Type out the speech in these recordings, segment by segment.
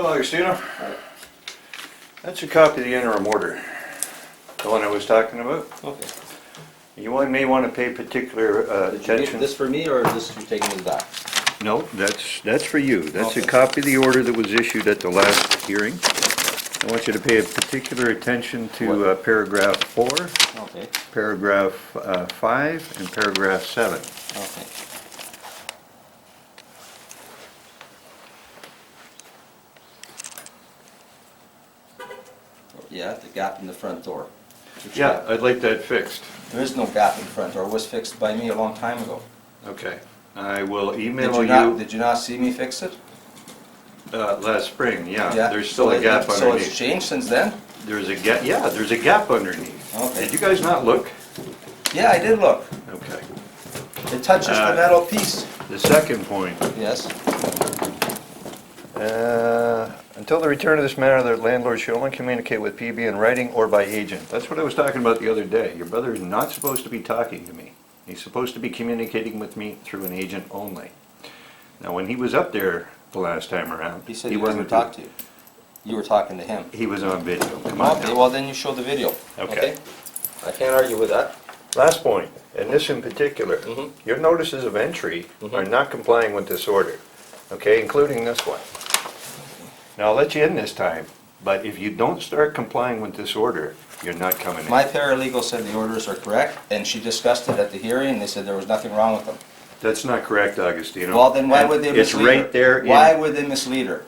Hello, Agostino. That's a copy of the interim order, the one I was talking about. Okay. May want to pay particular Did you get attention. this for me, or is this you taking it back? No, that's for you. That's a Okay. copy of the order that was issued at the last hearing. I want you to pay a particular attention to paragraph 4, Okay, paragraph 5, and paragraph 7. okay. Yeah, the gap in the front door. Which Yeah, gap? I'd like that fixed. There is no gap in the front door. It was fixed by me a long time ago. Okay. I will Did email you you not, did you not see me fix it? last spring, yeah. Yeah. There's still a gap So it's underneath. changed since then? There's a gap, yeah, there's a gap underneath. Okay. Did you guys not look? Yeah, I did look. Okay. It touches the metal piece. The second point, Yes. until the return of this matter, the landlord should only communicate with PB in writing or by agent. That's what I was talking about the other day. Your brother is not supposed to be talking to me. He's supposed to be communicating with me through an agent only. Now, when he was up there the last time around, He said he wasn't talking to you. You were talking to him. He was on video. Come on Okay, now. well then you show the video. Okay. I can't argue with that. Last point, and this in particular, Mhm. your notices of entry Mhm. are not complying with this order, okay, including this one. Now, I'll let you in this time, but if you don't start complying with this order, you're not coming in. My paralegal said the orders are correct, and she discussed it at the hearing, and they said there was nothing wrong with them. That's not correct, Agostino. Well, then why And would they mislead her? It's right there in. Why would they mislead her?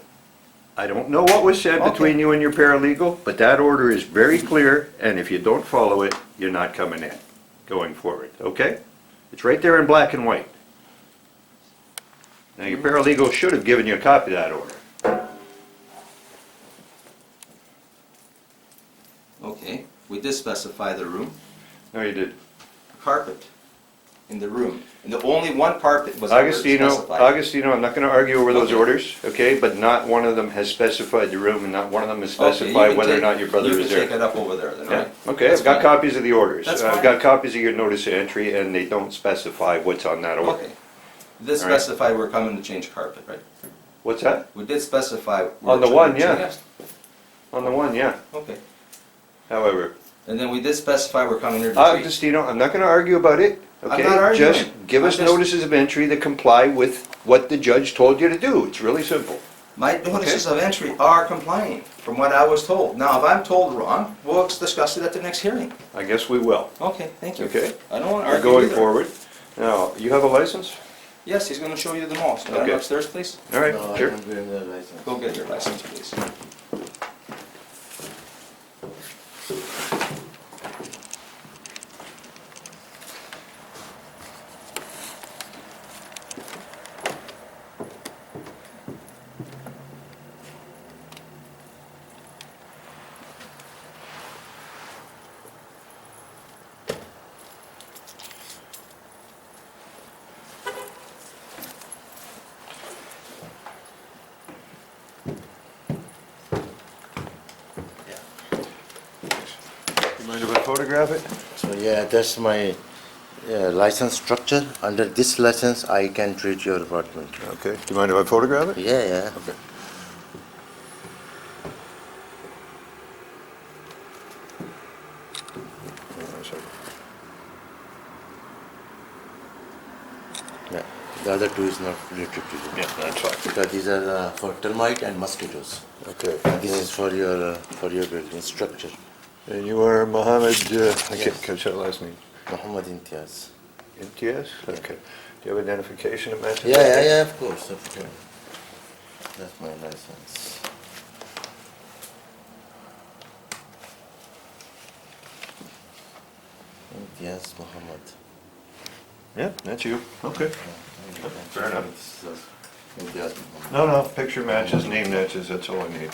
I don't know what was said Okay. between you and your paralegal, but that order is very clear, and if you don't follow it, you're not coming in, going forward, okay? It's right there in black and white. Now, your paralegal should have given you a copy of that order. Okay, we did specify the room, No, you did. carpet in the room, and the only one carpet was ever Agostino, specified. Agostino, I'm not gonna argue over those Okay. orders, okay? But not one of them has specified the room, and not one of them has Okay, you specified can whether or take- not your brother is You can take there. it up over there then, Yeah, right? okay, That's I've got fine. copies of the orders. That's I've fine. got copies of your notice of entry, and they don't specify what's on that order. Okay. We did All right. specify we're coming to change carpet, right? What's that? We did specify. On the we're one, changing- yeah. On the one, yeah. Okay, However, and then we did specify we're coming here to treat. Agostino, I'm not gonna argue about it, I'm okay? not arguing. Just give us I'm just- notices of entry that comply with what the judge told you to do. It's really simple. My notices of entry are complying, from what I was told. Now, if I'm told wrong, we'll discuss it at the next hearing. I guess we will, Okay, thank you. okay? I don't want to We're argue going either. forward. Now, you have a license? Yes, he's gonna show you the mall. So Okay. upstairs, please. All right, No, I sure. don't bring the license. Go get your license, please. You mind if I photograph it? So yeah, that's my license structure. Under this license, I can treat your apartment. Okay. Do you mind if I photograph it? Yeah, yeah. Okay. Yeah. The other two is not related to you. Yeah, that's fine. Because these are for termite and mosquitoes. Okay. And this is for your building structure. And you are Mohammed, I can't Yes. catch that last name. Muhammad Imtiaz. Imtiaz? Okay. Do you have identification that matches? Yeah, of course, of course. That's my license. Imtiaz Muhammad. Yeah, that's you. Okay. Fair enough. Imtiaz Muhammad. No, picture matches, name matches, that's all I need.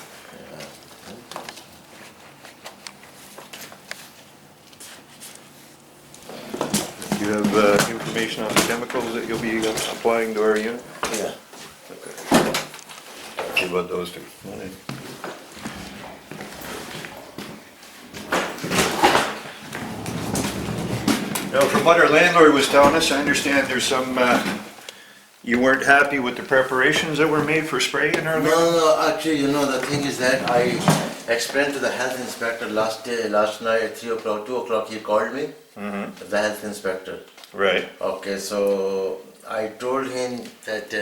Do you have information on the chemicals that you'll be supplying to our unit? Yeah. Okay. See about those two. Now, from what our landlord was telling us, I understand there's some You weren't happy with the preparations that were made for spraying No, earlier? no, actually, you know, the thing is that I explained to the health inspector last night at 3 o'clock, 2 o'clock, he called me, the health inspector. Right. Okay, so I told him that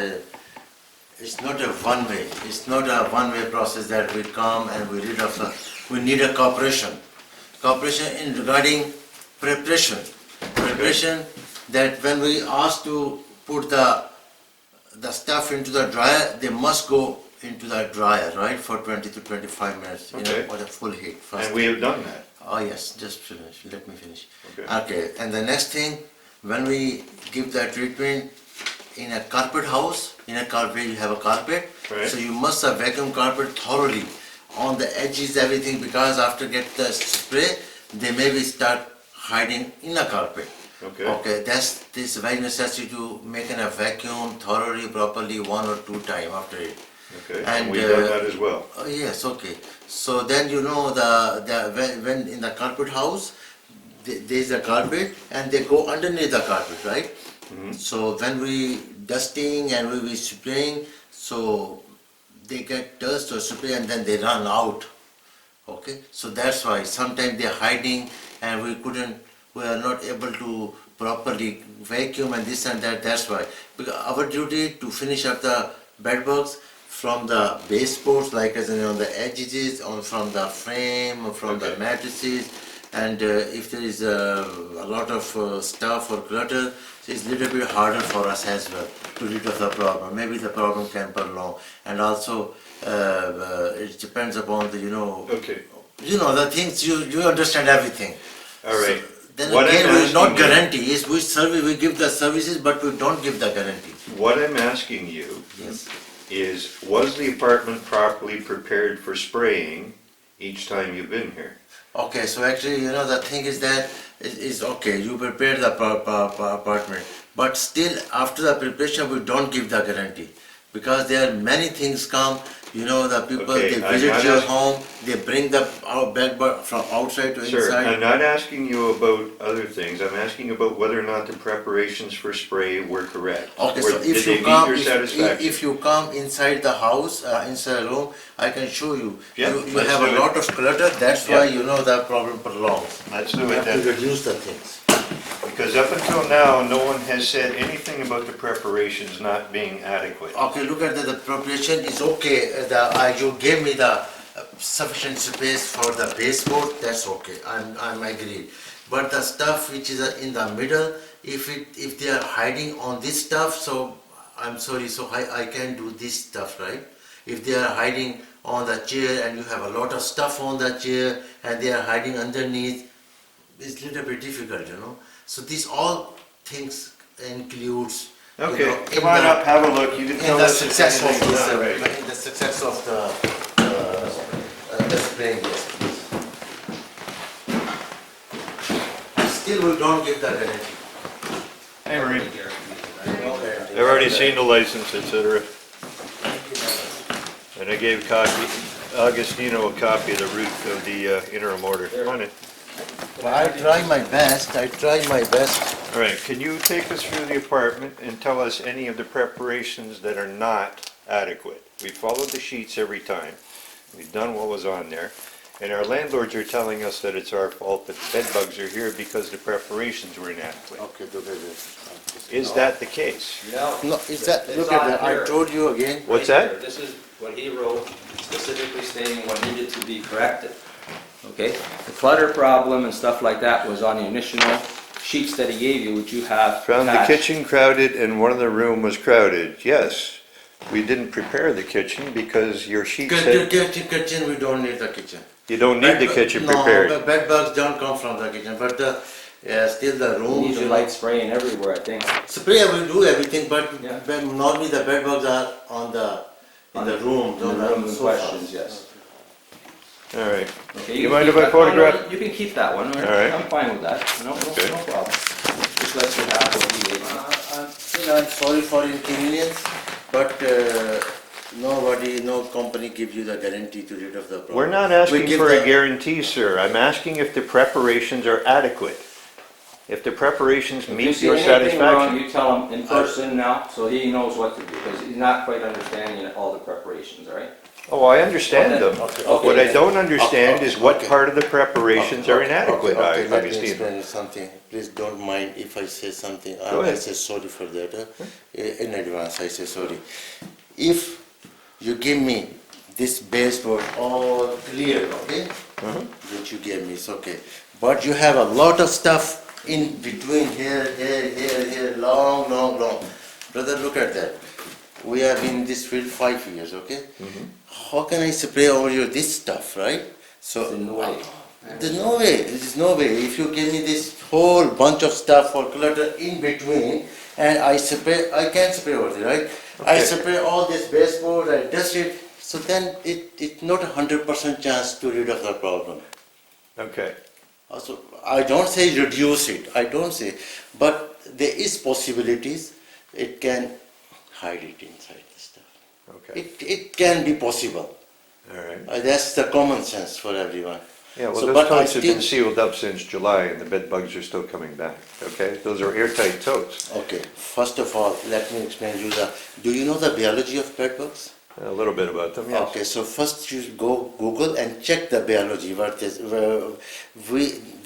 it's not a one-way, it's not a one-way process that we come and we rid of the, we need a cooperation. Cooperation in regarding preparation. Preparation that when we ask to put the stuff into the dryer, they must go into the dryer, right, for 20 to 25 minutes, you Okay. know, for the full heat. First And we have done that. Oh yes, just finish. Let me finish. Okay. Okay, and the next thing, when we give the treatment in a carpet house, in a carpet you have a carpet, Right. so you must vacuum carpet thoroughly on the edges, everything, because after get the spray, they maybe start hiding in a carpet. Okay. Okay, that's this very necessary to make a vacuum thoroughly, properly, 1 or 2 times after it. Okay, And, and we've done that as well. Oh, yes, okay. So then you know when in the carpet house, there's a carpet and they go underneath the carpet, right? So when we dusting and we spraying, so they get dust or spray and then they run out. Okay, so that's why sometimes they're hiding and we are not able to properly vacuum and this and that, that's why. Because our duty to finish up the bed bugs from the baseboards, like as in on the edges, from the frame, from the Okay. mattresses, and if there is a lot of stuff or clutter, it's a little bit harder for us as well to rid of the problem. Maybe the problem can prolong, and also it depends upon the Okay, the things you understand everything. all right. So, then What again, I'm we not asking you- guarantee. Is we give the services, but we don't give the guarantee. What I'm asking you Yes. is, was the apartment properly prepared for spraying each time you've been here? Okay, so actually, the thing is that is okay. You prepare the apartment, but still after the preparation, we don't give the guarantee because there are many things come. The people Okay, they I'm visit not your asking- home, they bring the bed bug from outside to Sir, inside. I'm not asking you about other things, I'm asking about whether or not the preparations for spray were correct. Okay, Or so did if they you meet come, your satisfaction? if you come inside the house, inside a room, I can show you. Yeah, You let's have do a it. lot of clutter, that's why Yeah. the problem prolongs. Let's do You it have to then, reduce the things. because up until now, no one has said anything about the preparations not being adequate. Okay, look at the preparation is okay. You gave me the sufficient space for the baseboard, that's okay. I'm agreed. But the stuff which is in the middle, if they are hiding on this stuff, so I'm sorry, so I can do this stuff, right? If they are hiding on the chair and you have a lot of stuff on the chair and they are hiding underneath, it's a little bit difficult. So these all things includes. Okay, in come on the- up, have a look, you can in tell the us if success of anything's this, not right. in the success of the spraying, yes, please. Still, we don't give the guarantee. Hey, Marie, No guarantee. I've already seen the license, et cetera, and I gave Agostino a copy of the root of the interim order. Come on in. But I try my best, All right, can you take us through the apartment and tell us any of the preparations that are not adequate? We followed the sheets every time. We've done what was on there. And our landlords are telling us that it's our fault that bed bugs are here because the preparations were inadequate. Okay, look at this. Is that the case? No, is that, It's look at on that, I here. told you again. What's Right that? here. This is what he wrote, specifically stating what needed to be corrected. Okay? The clutter problem and stuff like that was on the initial sheets that he gave you, which you have Found the attached. kitchen crowded and one of the room was crowded. Yes, we didn't prepare the kitchen because your sheet said Kitchen, we don't need the kitchen. you don't need the Bed bu- kitchen No, prepared. the bed bugs don't come from the kitchen, but still the You room. need your light spraying everywhere, I think. Spray will do everything, but Yeah. normally the bed bugs are in the room. In the not on room in sofas. questions, yes. All right. Okay, You can mind keep if I that- no, no, photograph? You can keep that one. All right. I'm fine with that. No Okay. problem. Just let you have what he gave you. I'm sorry for inconvenience, but no company gives you the guarantee to rid of the problem. We're not We asking give for a the- guarantee, sir. I'm asking if the preparations are adequate. if the preparations If you meet see your anything wrong, satisfaction. you tell him in person now, so he knows what to do, because he's not quite understanding all the preparations, all right? Oh, I understand them. Okay. What I don't understand is what Okay. part of the preparations are inadequate, Okay, let me Agostino. explain you something. Please don't mind if I say something. Go I ahead. say sorry for that. In advance, I say sorry. If you give me this baseboard all clear, okay? Which you gave me, it's okay. But you have a lot of stuff in between here, long. Brother, look at that. We have been in this field 5 years, okay? How can I spray over you this stuff, right? So There's no way. there's no way. There's no way. If you give me this whole bunch of stuff or clutter in between, and I can't spray over there, right? I Okay. spray all this baseboard, I dust it, so then it's not 100% chance to rid of the problem. Okay, Also, I don't say reduce it, I don't say, but there is possibilities. It can hide it inside the stuff. okay, It can be possible. all right. That's the common sense for everyone. Yeah, well, So, those but I totes have been still- sealed up since July, and the bed bugs are still coming back, okay? Those are airtight totes. Okay, first of all, let me explain you do you know the biology of bed bugs? A little bit about them, yes. Okay, so first you go Google and check the biology, what is,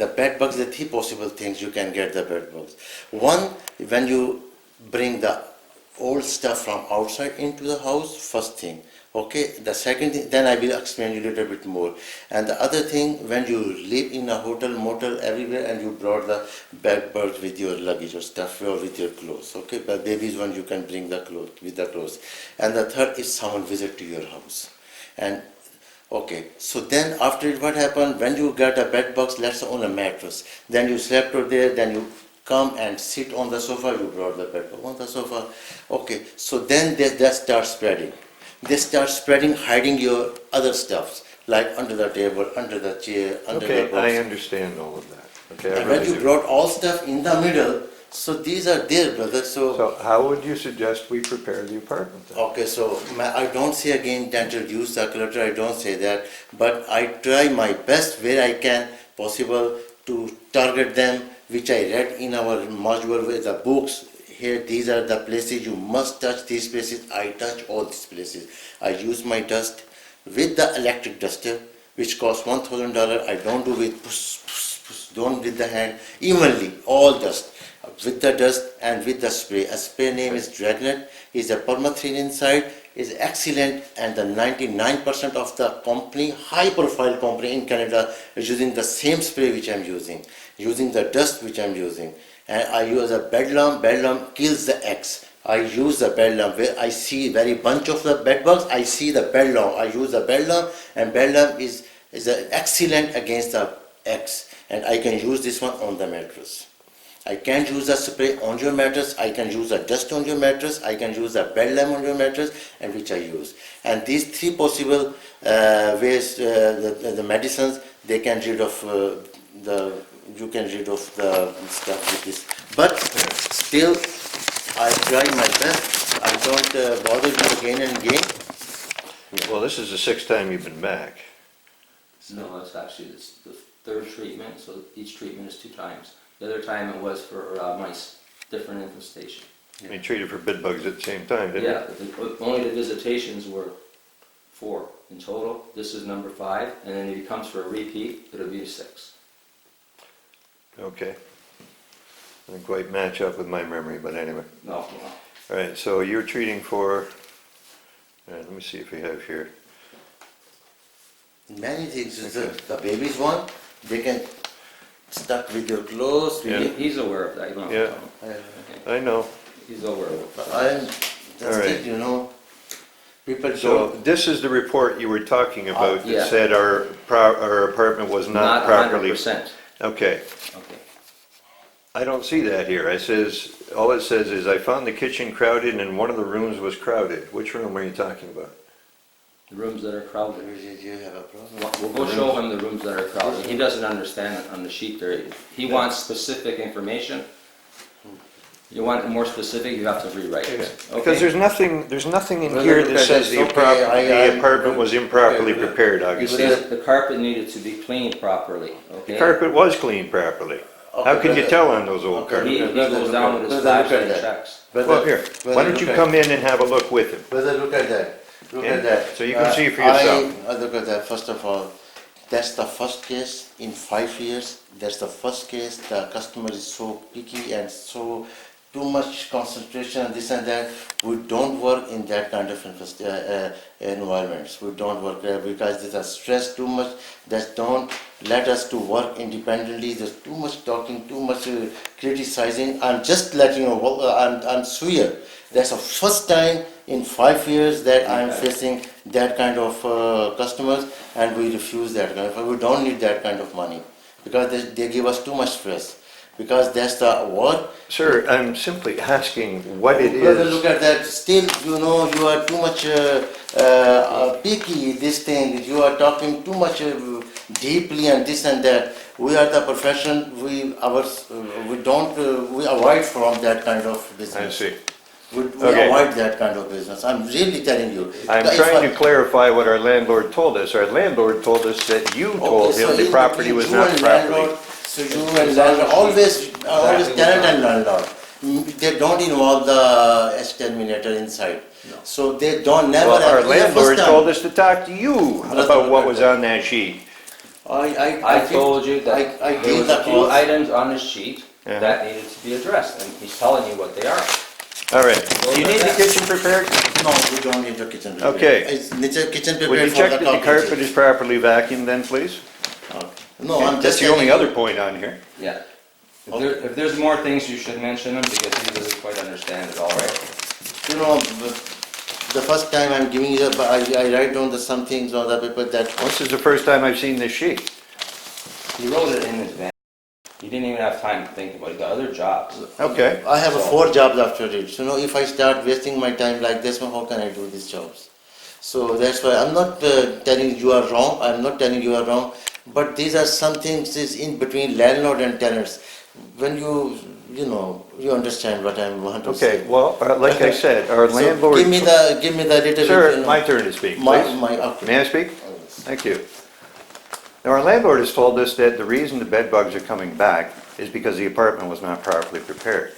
the bed bugs, the three possible things you can get the bed bugs. One, when you bring the old stuff from outside into the house, first thing. Okay, the second thing, then I will explain you a little bit more. And the other thing, when you live in a hotel, motel, everywhere, and you brought the bed bugs with your luggage or stuff or with your clothes. Okay, but babies one you can bring the clothes with the clothes. And the third is someone visit to your house. And okay, so then after it, what happened when you get a bed bugs, let's say on a mattress, then you slept over there, then you come and sit on the sofa, you brought the bed bug on the sofa. Okay, so then that starts spreading. They start spreading, hiding your other stuffs, like under the table, under the chair, under the Okay, box. I understand all of that, okay? I And when really you do. brought all stuff in the middle, so these are there, brother. So how would you suggest we prepare the apartment then? Okay, so I don't say again that reduce the clutter, I don't say that, but I try my best where I can possible to target them, which I read in our module with the books. Here, these are the places you must touch these places. I touch all these places. I use my dust with the electric duster, which costs $1,000. I don't do with don't with the hand, evenly, all dust. With the dust and with the spray. A spray name is Dragnet, is a permethrin inside, is excellent, and the 99% of the company, high profile company in Canada is using the same spray which I'm using the dust which I'm using. And I use a bedlam kills the eggs. I use the bedlam where I see very bunch of the bed bugs, I see the bedlam. I use the bedlam, and bedlam is excellent against the eggs. And I can use this one on the mattress. I can't use the spray on your mattress, I can use the dust on your mattress, I can use the bedlam on your mattress, and which I use. And these three possible ways, the medicines, they can rid of you can rid of the stuff with this. But still, I try my best. I don't bother you again and again. Well, this is the sixth time you've been back. No, it's actually the third treatment, so each treatment is 2 times. The other time it was for mice, different infestation. You treated for bed bugs at the same time, didn't you? Yeah, but only the visitations were 4 in total. This is number 5, and then if he comes for a repeat, it'll be 6. Okay. Doesn't quite match up with my memory, but anyway. No, All right, so you're treating for, let me see if we have here. Many things. Okay. The babies one, they can stuck with your clothes. Yeah. He's aware of that. You don't have Yeah. to tell him. I, I know. He's aware of it. But I'm just All right. think, people So don't. this is the report you were talking about yeah. that said our apartment was not properly. 100%. Okay. Okay. I don't see that here. All it says is, I found the kitchen crowded and one of the rooms was crowded. Which room are you talking about? The rooms that are crowded. Do you have a problem? We'll go show him the rooms that are crowded. He doesn't understand it on the sheet there. He wants specific information. You want it more specific, you have to rewrite it. Because Okay? there's nothing in Well, here look that at says this. the Okay, the apartment was improperly okay, prepared, You Augustine. said the carpet needed to be cleaned properly, The okay? carpet was cleaned properly. How can you tell on those old carpets? He goes down with his flashlight and checks. Well, here, why don't you come in and have a look with him? Brother, look at that. Look Okay, at that. so you can see for yourself. Look at that. First of all, that's the first case in 5 years. That's the first case. The customer is so picky and so too much concentration and this and that. We don't work in that kind of environments. We don't work there because there's a stress too much. That don't let us to work independently. There's too much talking, too much criticizing. I'm just letting you know. I'm swear. That's the first time in 5 years that I'm facing that kind of customers, and we refuse that kind of. We don't need that kind of money because they give us too much stress. Because that's the work. Sir, I'm simply asking what it Brother, look is. at that. Still, you know, you are too much picky. This thing, you are talking too much deeply and this and that. We are the profession. We don't we avoid from that kind of business. I see. We Okay. avoid that kind of business. I'm really telling you. I'm If trying I- to clarify what our landlord told us. Our landlord told us that you told Okay, so him the in property between was you not and properly. landlord, so you and landlord, always tenant and landlord. They don't involve the exterminator inside. So they don't never. Well, our have- yeah, landlord first told time. us to talk to you Brother, about what look was at on that sheet. I told you that I there gave was the a few calls. items on the sheet Yeah. that needed to be addressed, and he's telling you what they are. All right. Do you need the kitchen prepared? No, we don't need the kitchen prepared. Okay. It's kitchen prepared Would you for check the that the carpentry. carpet is properly vacuumed then, please? No, I'm That's just the only telling other you. point on here. Yeah. If there's more things, you should mention them, because he doesn't quite understand it all, right? You know, the first time I'm giving you, I write down some things on the paper that. This is the first time I've seen this sheet. He wrote it in his van. He didn't even have time to think about it. He got other jobs. Okay. I have 4 jobs after it. So, if I start wasting my time like this, how can I do these jobs? So that's why I'm not telling you are wrong. I'm not telling you are wrong. But these are some things is in between landlord and tenants. When you understand what I want to say. Okay, well, like I said, our So landlord... give me the little Sir, bit, my turn to speak, My, please. okay. May I speak? Thank you. Now, our landlord has told us that the reason the bed bugs are coming back is because the apartment was not properly prepared.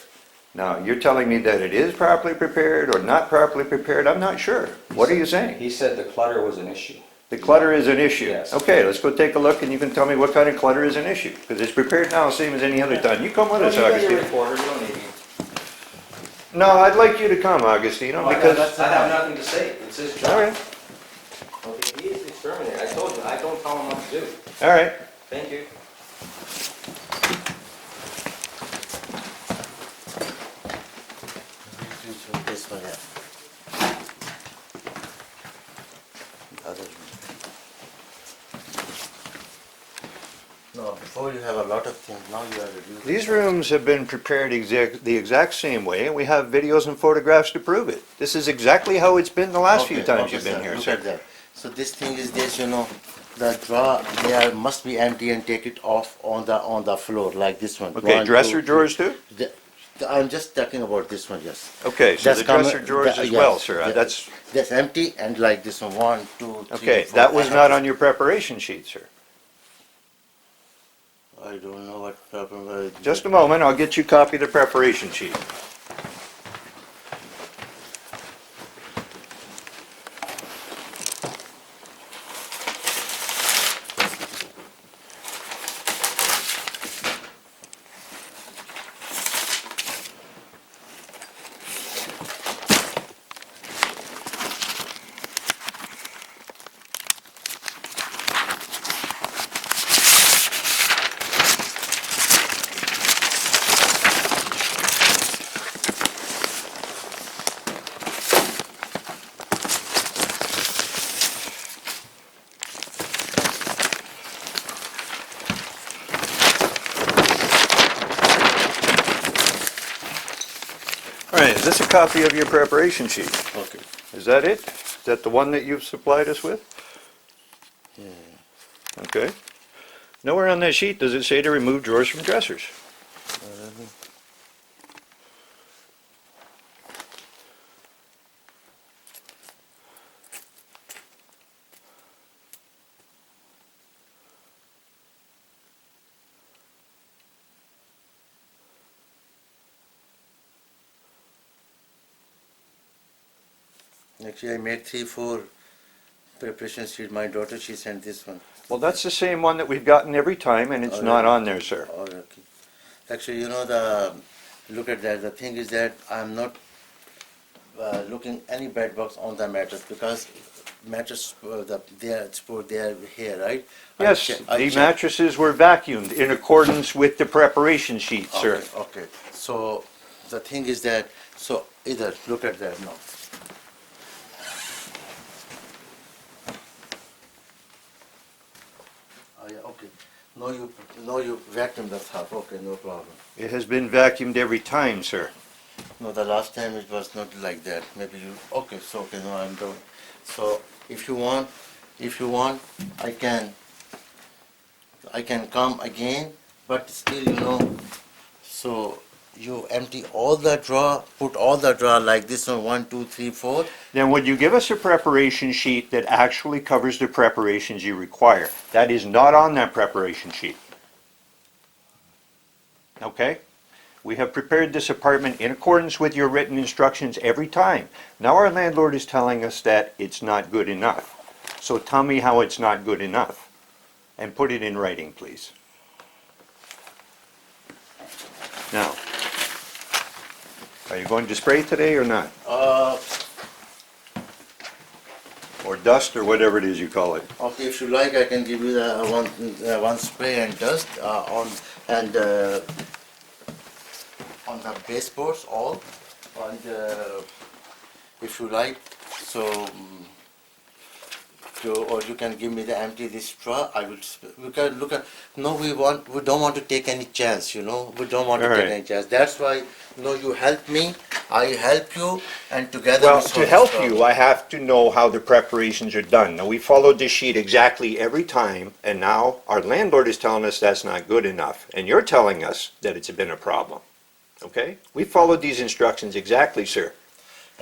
Now, you're telling me that it is properly prepared or not properly prepared? I'm not sure. What are you saying? He said the clutter was an issue. The clutter is an issue? Yes. Okay, let's go take a look and you can tell me what kind of clutter is an issue. Because it's prepared now, same as any other time. You come with us, You got your Augustino. reporter, you don't need me. No, I'd like you to come, Augustino, because... I have nothing to say. It's his All job. right, Okay, he is the exterminator. I told you, I don't tell him what to do. all right. Thank you. This one, yeah. Other one. No, before you have a lot of things, now you are reducing. These rooms have been prepared the exact same way, and we have videos and photographs to prove it. This is exactly how it's been the last few Okay, times okay, you've been sir, here, look sir. at that. So this thing is this, the drawer, must be empty and take it off on the floor, like this one. Okay, 1, dresser 2, 3. drawers too? I'm just talking about this one, yes. Okay, so That's the dresser common- drawers that- as well, yes, sir. that- That's, That's empty and like this one, 1, 2, 3, okay, 4. that was not on your preparation sheet, sir. I don't know what problem. Just a moment, I'll get you a copy of the preparation sheet. All right, is this a copy of your preparation sheet? Okay. Is that it? Is that the one that you've supplied us with? Yeah. Okay. Nowhere on that sheet does it say to remove drawers from dressers. Actually, I made 3, 4 preparation sheet. My daughter, she sent this one. Well, that's the same one that we've gotten every time, and it's Oh, not really? on there, sir. Oh, okay. Actually, look at that. The thing is that I'm not looking any bed bugs on the mattress because mattress, they are here, right? Yes, the mattresses were vacuumed in accordance with the preparation sheet, sir. Okay, okay. So the thing is that, so either look at that now. Oh, yeah, okay. No, you vacuum the top. Okay, no problem. It has been vacuumed every time, sir. No, the last time it was not like that. Maybe you, okay, so, okay, no, I'm done. So if you want, I can come again, but still, so you empty all the drawer, put all the drawer like this one, 1, 2, 3, 4. Then would you give us a preparation sheet that actually covers the preparations you require? That is not on that preparation sheet. Okay? We have prepared this apartment in accordance with your written instructions every time. Now our landlord is telling us that it's not good enough. So tell me how it's not good enough. And put it in writing, please. Now, are you going to spray today or not? Or dust, or whatever it is you call it? Okay, if you like, I can give you the one spray and dust on the baseboards all, and if you like, so or you can give me the empty this straw. I will. We can look at. No, we don't want to take any chance. We don't want to All take right. any chance. That's why. You help me. I help you, and together. Well, we solve to this help problem. you, I have to know how the preparations are done. Now, we followed this sheet exactly every time, and now our landlord is telling us that's not good enough, and you're telling us that it's been a problem. Okay? We followed these instructions exactly, sir.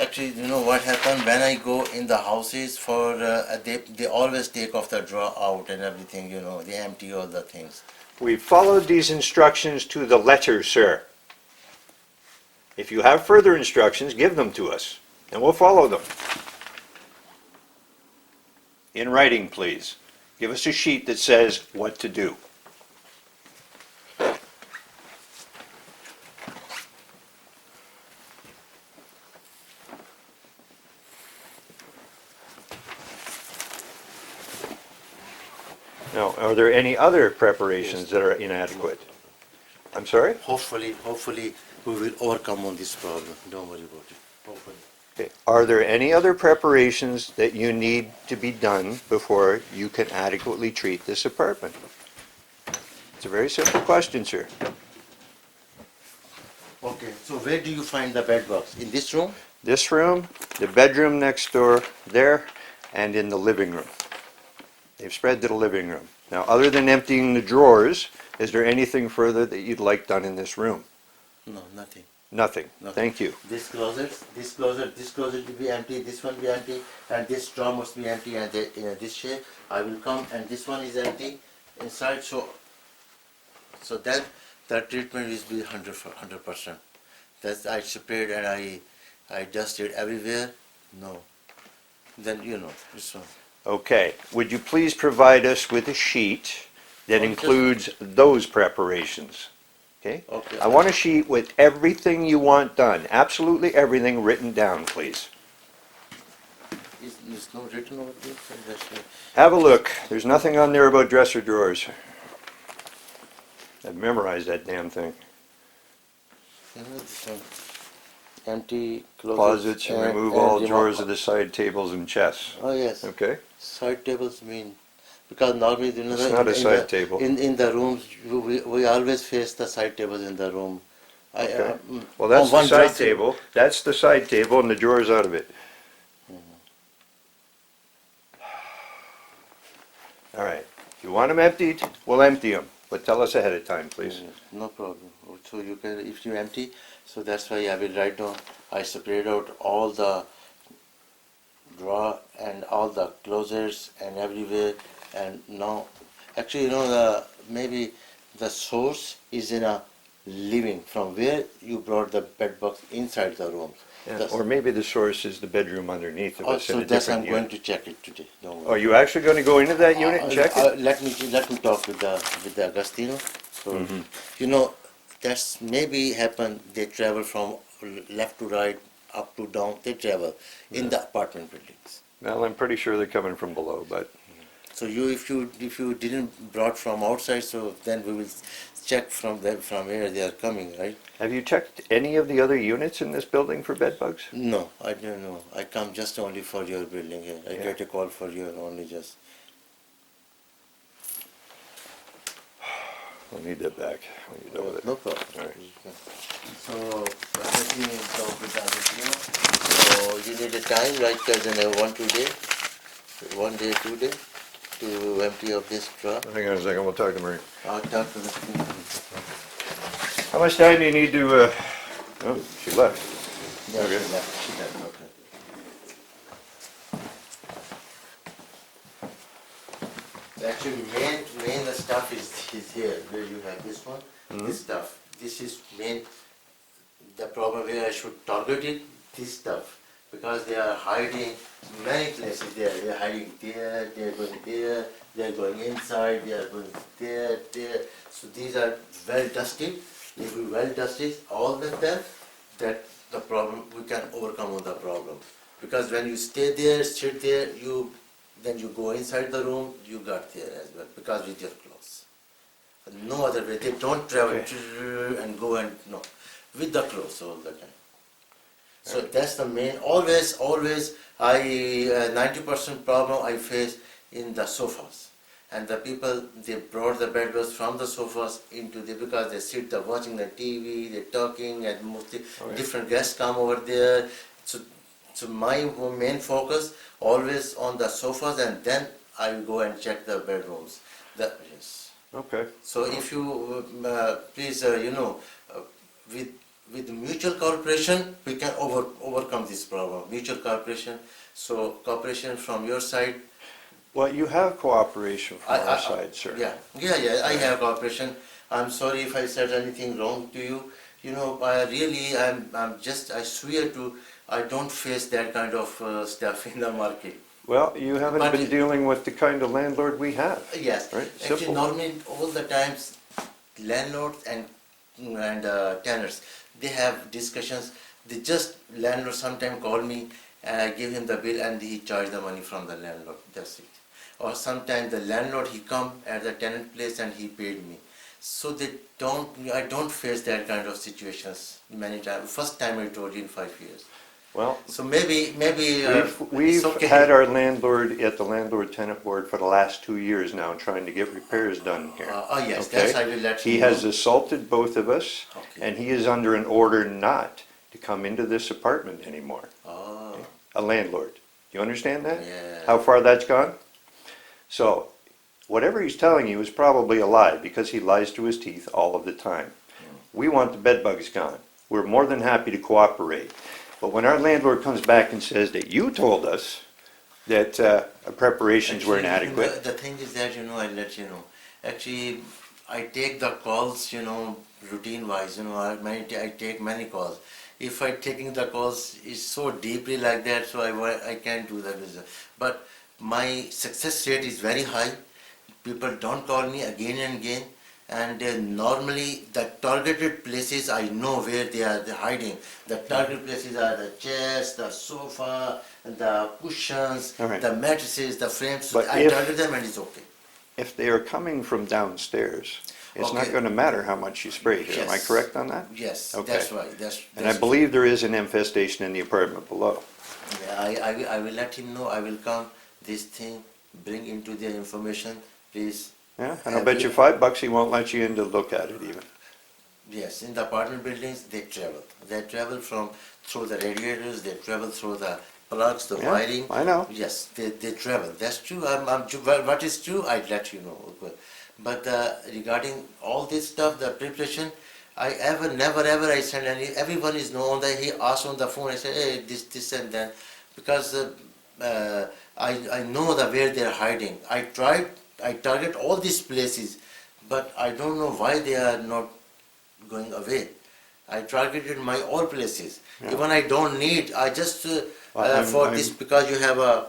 Actually, what happened when I go in the houses for they always take off the drawer out and everything. They empty all the things. We followed these instructions to the letter, sir. If you have further instructions, give them to us, and we'll follow them. In writing, please. Give us a sheet that says what to do. Now, are there any other preparations that are inadequate? I'm sorry? Hopefully, we will overcome on this problem. Don't worry about it. Hopefully. Okay. Are there any other preparations that you need to be done before you can adequately treat this apartment? It's a very simple question, sir. Okay. So where do you find the bed bugs? In this room? This room, the bedroom next door, there, and in the living room. They've spread to the living room. Now, other than emptying the drawers, is there anything further that you'd like done in this room? No, nothing. Nothing. Nothing. Thank you. This closet will be empty. This one will be empty, and this drawer must be empty. And in this shape, I will come, and this one is empty inside. So then the treatment is be 100%. That's I sprayed and I dusted everywhere. No. Then this one. Okay. Would you please provide us with a sheet that Okay. includes those preparations? Okay? Okay. I want a sheet with everything you want done, absolutely everything written down, please. Is no written over there? So that's it. Have a look. There's nothing on there about dresser drawers. I've memorized that damn thing. This one. Empty Closets and remove all drawers of the side tables and chests. Oh yes. Okay? Side tables mean, because normally It's not a side table. In the rooms we always face the side tables in the room. Okay. Well, that's on the one side dressing- table. That's the side table and the drawers out of it. All right. If you want them emptied, we'll empty them. But tell us ahead of time, please. No problem. So you can, if you empty, so that's why I will write down. I separate out all the drawer and all the closets and everywhere. And now, actually, maybe the source is in a living, from where you brought the bed bugs inside the rooms. Yeah, or maybe the source is the bedroom underneath of us in Also, a that's I'm different going unit. to check it today. Don't Are worry. you actually going to go into that unit and check it? Let me talk with the Agostino. So Mm-hmm. you know, that's maybe happen. They travel from left to right, up to down. They travel in the apartment buildings. Well, I'm pretty sure they're coming from below, but So if you didn't brought from outside, so then we will check from them from where they are coming, right? have you checked any of the other units in this building for bed bugs? No, I don't know. I come just only for your building here. I Yeah. get a call for your only just. I'll need that back when you're done with it. No problem. All right. So let me talk with Agostino. So you need a time like then 1 2 day, 1 day 2 day to empty of this truck. Hang on a second, we'll talk to Marie. I'll talk to the. How much time do you need to, oh, she left. Yeah, Okay. she left. She left. Okay. Actually, main the stuff is here where you have this one. This stuff. This is main. The problem where I should target it. This stuff because they are hiding many places there. They are hiding there. They are going there. They are going inside. They are going there. There. So these are well dusted. If we well dusted all of them, that the problem we can overcome on the problem. Because when you stay there, sit there, then you go inside the room, you got there as well, because with your clothes. No other way. They don't travel and go and no, with the clothes all the time. So that's the main. Always, I 90% problem I face in the sofas. And the people, they brought the bedbugs from the sofas into the, because they sit there watching the TV, they're talking, and mostly different guests come over there. So my main focus always on the sofas, and then I will go and check the bedrooms. Yes. Okay. So if you please, with mutual cooperation, we can overcome this problem. Mutual cooperation. So cooperation from your side. Well, you have cooperation from our side, sir. Yeah, I have cooperation. I'm sorry if I said anything wrong to you. You know, I swear to, I don't face that kind of stuff in the market. Well, you haven't But- been dealing with the kind of landlord we have. Yes, Right, actually simple. normally all the times landlords and tenants, they have discussions. Landlord sometimes call me and I give him the bill and he charge the money from the landlord. That's it. Or sometimes the landlord he come at the tenant place and he paid me. So I don't face that kind of situations many times. First time I told you in 5 years. Well, So maybe we've it's okay. had our landlord at the landlord-tenant board for the last 2 years now, trying to get repairs done here. Yes, Okay? that's I will let He you know. has assaulted both of us, Okay. and he is under an order not to come into this apartment anymore. Oh, A landlord. You understand that? yeah. How far that's gone? So, whatever he's telling you is probably a lie, because he lies to his teeth all of the time. We want the bed bugs gone. We're more than happy to cooperate. But when our landlord comes back and says that you told us that preparations were Actually, inadequate, The thing is that, I'll let you know. Actually, I take the calls, routine wise, I take many calls. If I taking the calls, it's so deeply like that, so I can't do that business. But my success rate is very high. People don't call me again and again. And normally the targeted places I know where they're hiding. The targeted places are the chairs, the sofa, the cushions, All right. the mattresses, the frames. But I if- target them and it's okay. if they are coming from downstairs, it's not Okay. going to matter how much you spray here. Am I Yes. correct on that? Yes, Okay. that's right. And I believe there is an infestation in the apartment below. Yeah, I will let him know. I will come. This thing, bring into the information, please. Yeah, and I'll bet you $5 he won't let you in to look at it even. Yes, in the apartment buildings, they travel. They travel through the radiators. They travel through the plugs, the Yeah, wiring. I know. Yes, they travel. That's true. What is true, I'd let you know. But regarding all this stuff, the preparation, never ever I send any. Everyone is known that he asks on the phone. I say, hey, this and that, because I know where they're hiding. I target all these places, but I don't know why they are not going away. I targeted my all places. Even I don't need, I just Well, for I'm- this, because you have a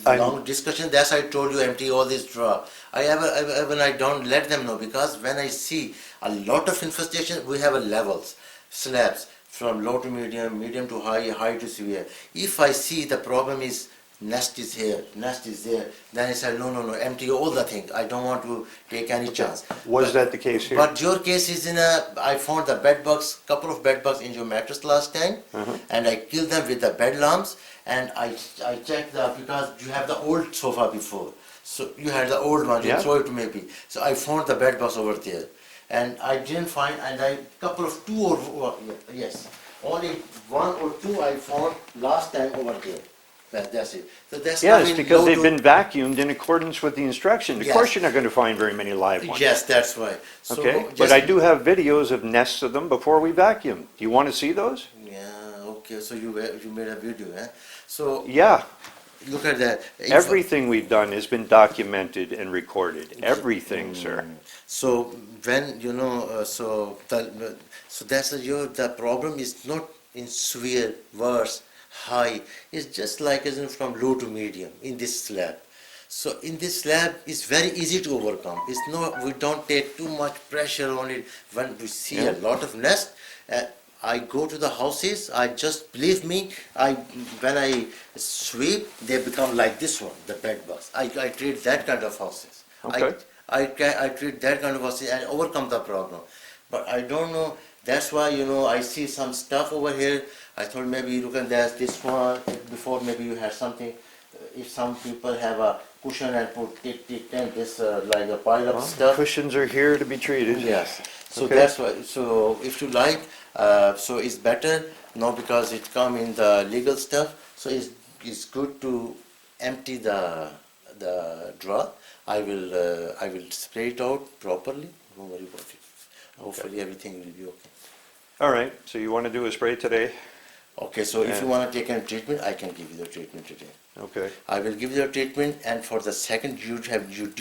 I'm- long discussion, that's I told you empty all this drawer. Even I don't let them know, because when I see a lot of infestation, we have a levels, slabs, from low to medium, medium to high, high to severe. If I see the problem is nest is here, nest is there, then I said, no, empty all the thing. I don't want to take any chance. Was that the case here? But your case is I found the bed bugs, couple of bed bugs in your mattress last time, and I killed them with the bed lamps, and I checked because you have the old sofa before. So you had the old one, you Yeah. throw it maybe. So I found the bed bugs over there. And I didn't find, and yes, only one or two I found last time over there. That's it. So that's Yes, coming because low they've to- been vacuumed in accordance with the instructions. Of Yes. course, you're not going to find very many live ones. Yes, that's why. So Okay, but just- I do have videos of nests of them before we vacuum. Do you want to see those? Yeah, okay, so you made a video, eh? So Yeah, look at that. everything we've done has been documented and recorded. Everything, sir. So when so that's the problem is not in severe, worse, high. It's just like from low to medium in this slab. So in this slab, it's very easy to overcome. It's not, we don't take too much pressure on it. When we see a lot of nest, I go to the houses. I just believe me. When I sweep, they become like this one, the bed bugs. I treat that kind of houses. Okay. I treat that kind of houses and overcome the problem. But I don't know. That's why I see some stuff over here. I thought maybe you can there's this one before. Maybe you had something. If some people have a cushion and put tick and this like a pile of stuff. Cushions are here to be treated. Yes. So Okay. that's why. So if you like, so it's better now because it come in the legal stuff. So it's good to empty the drawer. I will spray it out properly. Don't worry about it. Hopefully everything will be okay. All right, so you want to do a spray today? Okay. So if Yeah. you want to take a treatment, I can give you the treatment today. Okay, I will give you the treatment, and for the second, you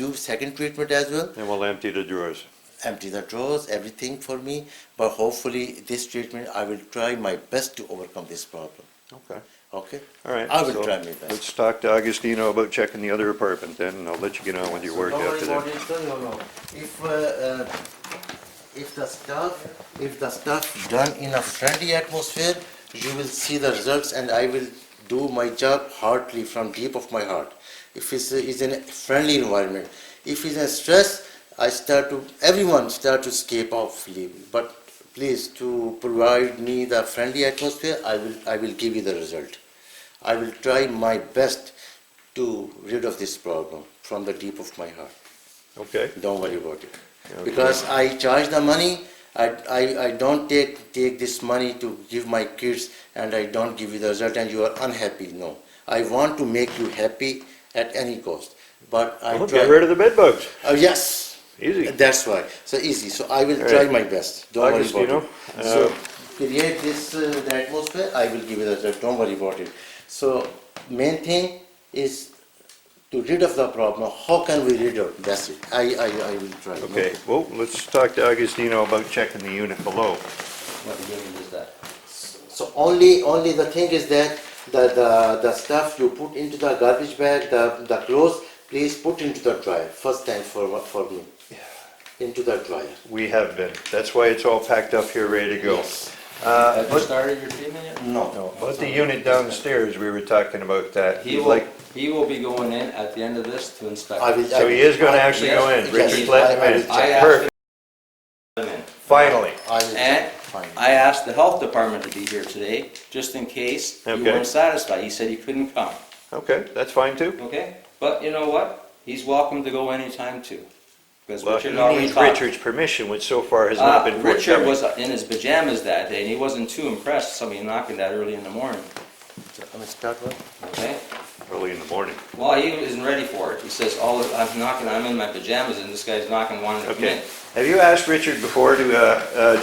do second treatment as well. and we'll empty the drawers. Empty the drawers, everything for me. But hopefully, this treatment, I will try my best to overcome this problem. Okay, Okay? all right. I will so try my best. Let's talk to Agostino about checking the other apartment then, and I'll let you get on with your work Don't worry after about that. it, no. If the stuff done in a friendly atmosphere, you will see the results, and I will do my job heartily from deep of my heart. If it's in a friendly environment, if it's a stress, everyone start to escape off leave. But please, to provide me the friendly atmosphere, I will give you the result. I will try my best to rid of this problem from the deep of my heart. Okay, Don't worry about it. Okay. Because I charge the money, I don't take this money to give my kids, and I don't give you the result and you are unhappy. No. I want to make you happy at any cost. But I well, try. get rid of the bed bugs. Yes. Easy. That's why. So easy. So I will All try right. my best. Don't worry Agostino, about it. So create this the atmosphere, I will give you the result. Don't worry about it. So main thing is to rid of the problem. How can we rid of? That's it. I will try. Okay, well, let's talk to Agostino about checking the unit below. What unit is that? So only the thing is that the stuff you put into the garbage bag, the clothes, please put into the dryer. First time for me. Into the dryer. We have been. That's why it's all packed up here, ready to go. Yes. Have you started your treatment yet? No. About the unit downstairs, we were talking about that. He will be going in at the end of this to inspect. I will. So he is gonna actually go in. Yes, Richard's letting I him will in. check. I asked him Perfect, to come in. finally. I will. And Fine. I asked the health department to be here today, just in case you Okay. weren't satisfied. He said he couldn't come, Okay, that's fine too. okay? But you know what? He's welcome to go anytime too. Because Well, he Richard already needs talked. Richard's permission, which so far has not been Richard forthcoming. was in his pajamas that day, and he wasn't too impressed, somebody knocking that early in the morning, I'm gonna start one. okay? Early in the morning. Well, he isn't ready for it. He says, I'm in my pajamas, and this guy's knocking, wanting to come Okay. in. Have you asked Richard before to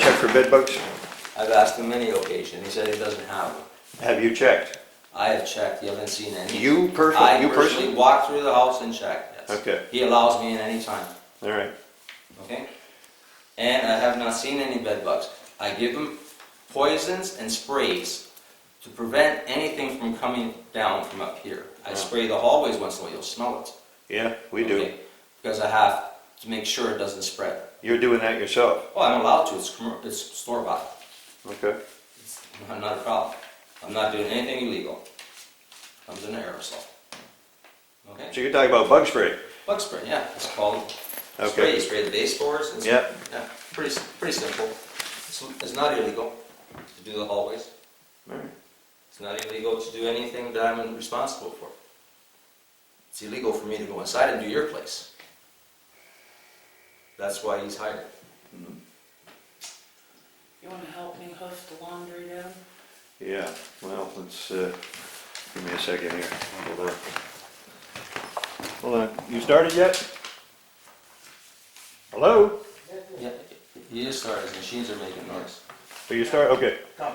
check for bed bugs? I've asked him many occasions, he said he doesn't have them. Have you checked? I have checked, you haven't seen any. You I personally? personally walked through the house and checked, yes. Okay, He allows me in any time, all right. okay? And I have not seen any bed bugs. I give them poisons and sprays to prevent anything from coming down from up here. I spray the hallways once in a while, you'll smell it. Yeah, we do. Okay? Because I have to make sure it doesn't spread. You're doing that yourself. Oh, I'm allowed to, it's store-bought. Okay. It's not a problem. I'm not doing anything illegal. Comes in an aerosol. Okay? So you're talking about bug spray? Bug spray, yeah, it's called Okay. spray. You spray the baseboards. It's, Yeah. Yeah, pretty simple. It's not illegal to do the hallways. All right. It's not illegal to do anything that I'm responsible for. It's illegal for me to go inside and do your place. That's why he's hired. You wanna help me hoof the laundry down? Yeah, well, let's, give me a second here. Hold on. Hold on, you started yet? Hello? Yeah, he is starting. His machines are making noise. So you start, okay. Come.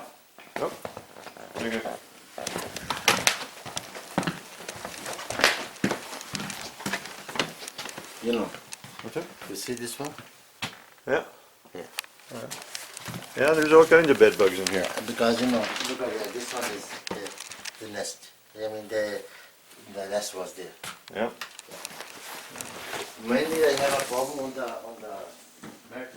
Oh, okay. You know, What's that? you see this one? Yeah. Yeah. Yeah, there's all kinds of bed bugs in here. Because look at that, this one is the nest. I mean the nest was there. Yeah. Mainly I have a problem on the mat.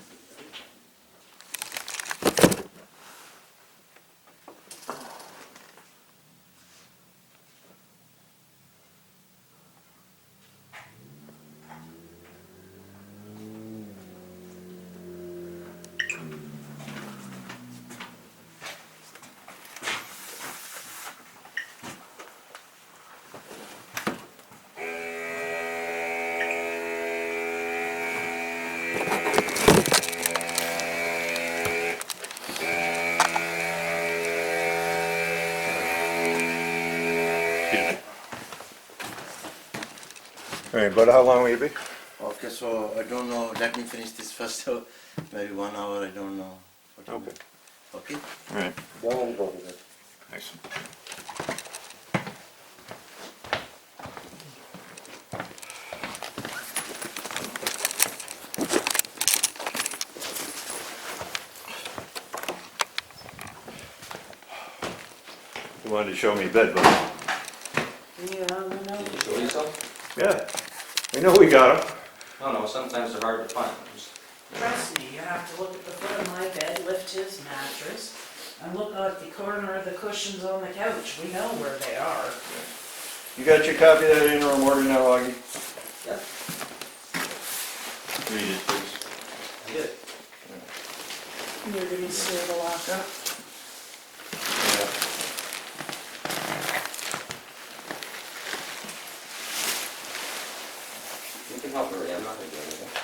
All right, but how long will you be? Okay, so I don't know, let me finish this first, so maybe 1 hour, I don't know. 40 Okay. minutes. Okay? All right. Don't go with it. Thanks. You wanted to show me bed bugs. Yeah, I know. Can you show you some? Yeah, we know we got them. No, sometimes they're hard to find. Trust me, you have to look at the foot of my bed, lift his mattress, and look at the corner of the cushions on the couch. We know where they are. You got your copy of that interim order now, Augie? Yeah, Read it, please. I did. You're gonna see the lockup. You can help her, I'm not gonna do anything.